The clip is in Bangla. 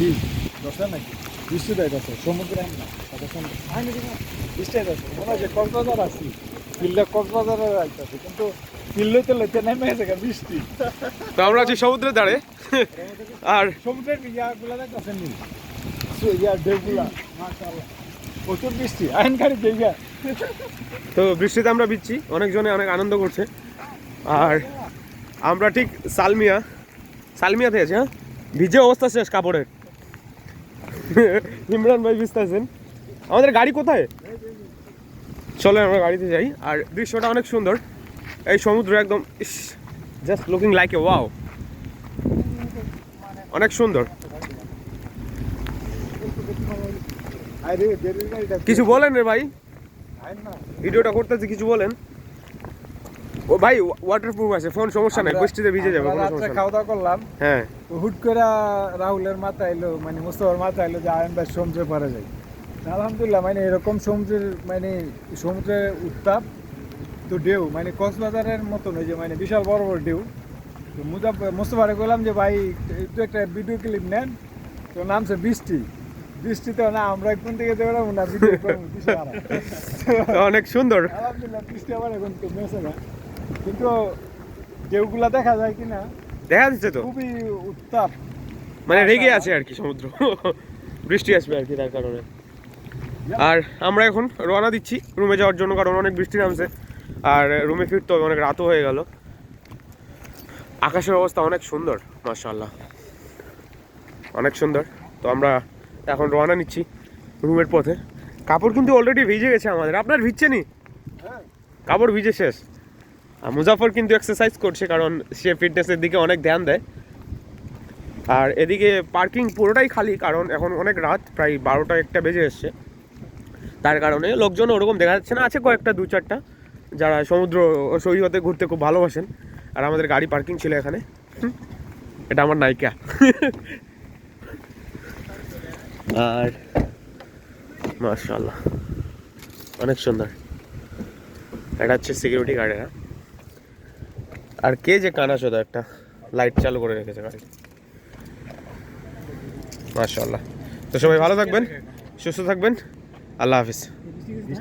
কি দশটা নাকি বৃষ্টি দেয় দশ সমুদ্রে না বৃষ্টি দেয় মনে হয় যে কক্সবাজার আসছি ফিল্ডে কক্সবাজারে আসতেছে কিন্তু ফিল্ডে লইতে নেমে গেছে বৃষ্টি। তো আমরা আছি সমুদ্রের ধারে আর সমুদ্রের ইয়াগুলা দেখতেছেন নি ইয়ার ঢেউগুলা মাশাআল্লাহ প্রচুর বৃষ্টি আইনকারী জায়গা। তো বৃষ্টিতে আমরা ভিজছি, অনেকজনে অনেক আনন্দ করছে। আর আমরা ঠিক সালমিয়াতে আছি। হ্যাঁ, ভিজে অবস্থা শেষ কাপড়ের। ইমরান ভাই ভিজতেছেন। আমাদের গাড়ি কোথায়? চলে আমরা গাড়িতে যাই। আর দৃশ্যটা অনেক সুন্দর, এই সমুদ্র একদম just looking like a wow, অনেক সুন্দর। কিছু বলেন রে ভাই, ভিডিওটা করতেছি, কিছু বলেন। ও ভাই ওয়াটারপ্রুফ আছে ফোন, সমস্যা নাই, বৃষ্টিতে ভিজে যাবে, কোনো সমস্যা নাই। খাওয়া দাওয়া করলাম, হ্যাঁ হুট করে রাহুলের মাথা এলো, মানে মুস্তফার মাথা এলো যে আয়ন ভাই সমুদ্রে পারে যাই। আলহামদুলিল্লাহ, মানে এরকম সমুদ্রের সমুদ্রের উত্তাপ তো ঢেউ মানে কক্সবাজারের মতন, ওই যে মানে বিশাল বড় বড় ঢেউ। তো মুস্তফারে বললাম যে ভাই একটু একটা ভিডিও ক্লিপ নেন, তো নামছে বৃষ্টিতে না আমরা কোন থেকে দেবো না ভিডিও করবো। অনেক সুন্দর। আলহামদুলিল্লাহ বৃষ্টি আবার এখন তো মেসে না, কিন্তু ঢেউগুলা দেখা যায় কিনা দেখা যাচ্ছে তো, খুবই উত্তাপ, মানে রেগে আছে আর কি সমুদ্র। বৃষ্টি আসবে আর কি, তার কারণে। আর আমরা এখন রওনা দিচ্ছি রুমে যাওয়ার জন্য, কারণ অনেক বৃষ্টি নামছে আর রুমে ফিরতে হবে, অনেক রাতও হয়ে গেল। আকাশের অবস্থা অনেক সুন্দর, মাশাআল্লাহ, অনেক সুন্দর। তো আমরা এখন রওনা নিচ্ছি রুমের পথে। কাপড় কিন্তু অলরেডি ভিজে গেছে আমাদের। আপনার ভিজছে নি? কাপড় ভিজে শেষ। আর মুজাফর কিন্তু এক্সারসাইজ করছে, কারণ সে ফিটনেসের দিকে অনেক ধ্যান দেয়। আর এদিকে পার্কিং পুরোটাই খালি, কারণ এখন অনেক রাত, প্রায় 12টা-1টা বেজে এসছে। তার কারণে লোকজন ওরকম দেখা যাচ্ছে না, আছে কয়েকটা 2-4টা যারা সমুদ্র সৈকতে ঘুরতে খুব ভালোবাসেন। আর আমাদের গাড়ি পার্কিং ছিল এখানে। এটা আমার নায়িকা। আর মাশাআল্লাহ অনেক সুন্দর। এটা হচ্ছে সিকিউরিটি গার্ডেরা। আর কে যে কানা চোদা একটা লাইট চালু করে রেখেছে গাড়ি। মাশাআল্লাহ। তো সবাই ভালো থাকবেন, সুস্থ থাকবেন, আল্লাহ হাফিজ।